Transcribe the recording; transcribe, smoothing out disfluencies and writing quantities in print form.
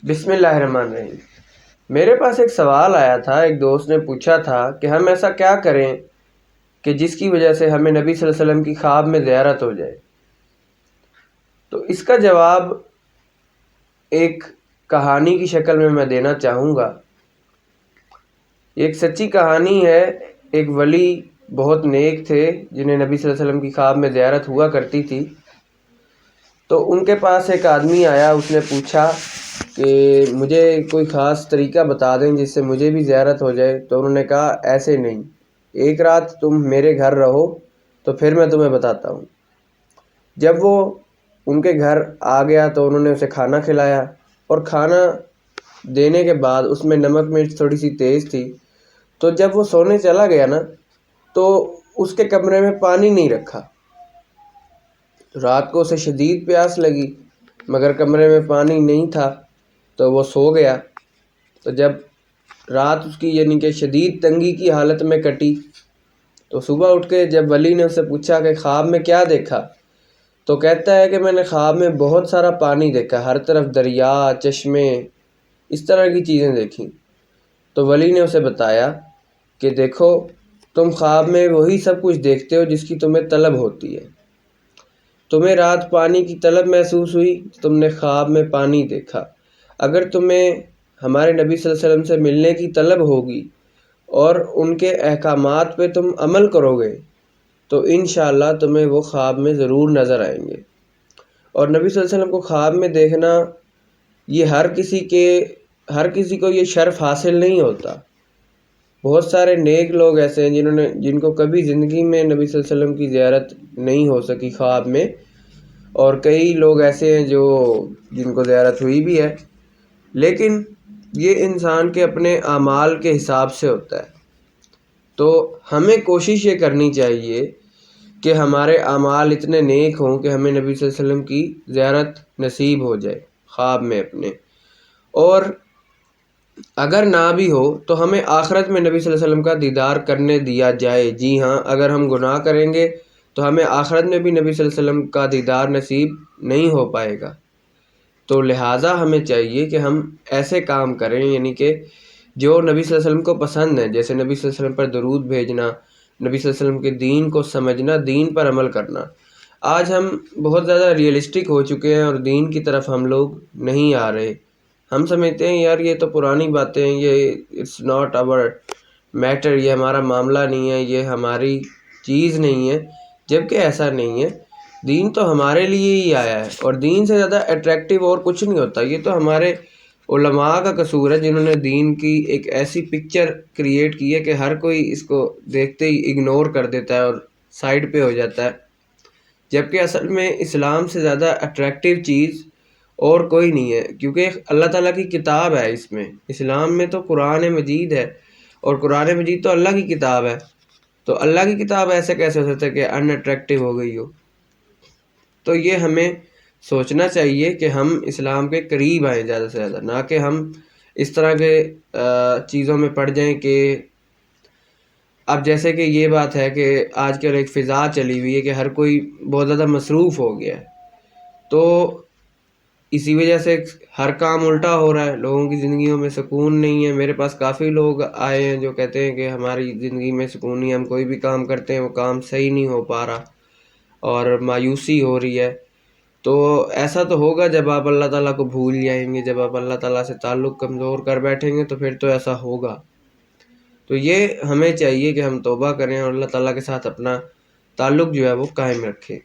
بسم اللہ الرحمن الرحیم۔ میرے پاس ایک سوال آیا تھا، ایک دوست نے پوچھا تھا کہ ہم ایسا کیا کریں کہ جس کی وجہ سے ہمیں نبی صلی اللہ علیہ وسلم کی خواب میں زیارت ہو جائے۔ تو اس کا جواب ایک کہانی کی شکل میں دینا چاہوں گا۔ ایک سچی کہانی ہے، ایک ولی بہت نیک تھے جنہیں نبی صلی اللہ علیہ وسلم کی خواب میں زیارت ہوا کرتی تھی۔ تو ان کے پاس ایک آدمی آیا، اس نے پوچھا کہ مجھے کوئی خاص طریقہ بتا دیں جس سے مجھے بھی زیارت ہو جائے۔ تو انہوں نے کہا ایسے نہیں، ایک رات تم میرے گھر رہو تو پھر میں تمہیں بتاتا ہوں۔ جب وہ ان کے گھر آ گیا تو انہوں نے اسے کھانا کھلایا، اور کھانا دینے کے بعد اس میں نمک مرچ تھوڑی سی تیز تھی۔ تو جب وہ سونے چلا گیا نا تو اس کے کمرے میں پانی نہیں رکھا۔ رات کو اسے شدید پیاس لگی مگر کمرے میں پانی نہیں تھا تو وہ سو گیا۔ تو جب رات اس کی یعنی کہ شدید تنگی کی حالت میں کٹی تو صبح اٹھ کے جب ولی نے اسے پوچھا کہ خواب میں کیا دیکھا، تو کہتا ہے کہ میں نے خواب میں بہت سارا پانی دیکھا، ہر طرف دریا، چشمے، اس طرح کی چیزیں دیکھیں۔ تو ولی نے اسے بتایا کہ دیکھو، تم خواب میں وہی سب کچھ دیکھتے ہو جس کی تمہیں طلب ہوتی ہے۔ تمہیں رات پانی کی طلب محسوس ہوئی، تم نے خواب میں پانی دیکھا۔ اگر تمہیں ہمارے نبی صلی اللہ علیہ وسلم سے ملنے کی طلب ہوگی اور ان کے احکامات پہ تم عمل کرو گے تو انشاءاللہ تمہیں وہ خواب میں ضرور نظر آئیں گے۔ اور نبی صلی اللہ علیہ وسلم کو خواب میں دیکھنا یہ ہر کسی کو یہ شرف حاصل نہیں ہوتا۔ بہت سارے نیک لوگ ایسے ہیں جن کو کبھی زندگی میں نبی صلی اللہ علیہ وسلم کی زیارت نہیں ہو سکی خواب میں، اور کئی لوگ ایسے ہیں جن کو زیارت ہوئی بھی ہے، لیکن یہ انسان کے اپنے اعمال کے حساب سے ہوتا ہے۔ تو ہمیں کوشش یہ کرنی چاہیے کہ ہمارے اعمال اتنے نیک ہوں کہ ہمیں نبی صلی اللہ علیہ وسلم کی زیارت نصیب ہو جائے خواب میں اپنے، اور اگر نہ بھی ہو تو ہمیں آخرت میں نبی صلی اللہ علیہ وسلم کا دیدار کرنے دیا جائے۔ جی ہاں، اگر ہم گناہ کریں گے تو ہمیں آخرت میں بھی نبی صلی اللہ علیہ وسلم کا دیدار نصیب نہیں ہو پائے گا۔ تو لہٰذا ہمیں چاہیے کہ ہم ایسے کام کریں یعنی کہ جو نبی صلی اللہ علیہ وسلم کو پسند ہے، جیسے نبی صلی اللہ علیہ وسلم پر درود بھیجنا، نبی صلی اللہ علیہ وسلم کے دین کو سمجھنا، دین پر عمل کرنا۔ آج ہم بہت زیادہ ریئلسٹک ہو چکے ہیں اور دین کی طرف ہم لوگ نہیں آ رہے۔ ہم سمجھتے ہیں یار یہ تو پرانی باتیں ہیں، یہ اٹس ناٹ آور میٹر، یہ ہمارا معاملہ نہیں ہے، یہ ہماری چیز نہیں ہے، جبکہ ایسا نہیں ہے۔ دین تو ہمارے لیے ہی آیا ہے، اور دین سے زیادہ اٹریکٹیو اور کچھ نہیں ہوتا۔ یہ تو ہمارے علماء کا قصور ہے جنہوں نے دین کی ایک ایسی پکچر کریٹ کی ہے کہ ہر کوئی اس کو دیکھتے ہی اگنور کر دیتا ہے اور سائڈ پہ ہو جاتا ہے، جبکہ اصل میں اسلام سے زیادہ اٹریکٹیو چیز اور کوئی نہیں ہے، کیونکہ اللہ تعالیٰ کی کتاب ہے اس میں۔ اسلام میں تو قرآن مجید ہے، اور قرآن مجید تو اللہ کی کتاب ہے۔ تو اللہ کی کتاب ایسے کیسے ہو سکتا ہے کہ ان اٹریکٹیو ہو گئی ہو؟ تو یہ ہمیں سوچنا چاہیے کہ ہم اسلام کے قریب آئیں زیادہ سے زیادہ، نہ کہ ہم اس طرح کے چیزوں میں پڑ جائیں کہ اب جیسے کہ یہ بات ہے کہ آج کل ایک فضا چلی ہوئی ہے کہ ہر کوئی بہت زیادہ مصروف ہو گیا ہے، تو اسی وجہ سے ہر کام الٹا ہو رہا ہے، لوگوں کی زندگیوں میں سکون نہیں ہے۔ میرے پاس کافی لوگ آئے ہیں جو کہتے ہیں کہ ہماری زندگی میں سکون نہیں ہے، ہم کوئی بھی کام کرتے ہیں وہ کام صحیح نہیں ہو پا رہا اور مایوسی ہو رہی ہے۔ تو ایسا تو ہوگا جب آپ اللہ تعالیٰ کو بھول جائیں گے، جب آپ اللہ تعالیٰ سے تعلق کمزور کر بیٹھیں گے تو پھر تو ایسا ہوگا۔ تو یہ ہمیں چاہیے کہ ہم توبہ کریں اور اللہ تعالیٰ کے ساتھ اپنا تعلق جو ہے وہ قائم رکھیں۔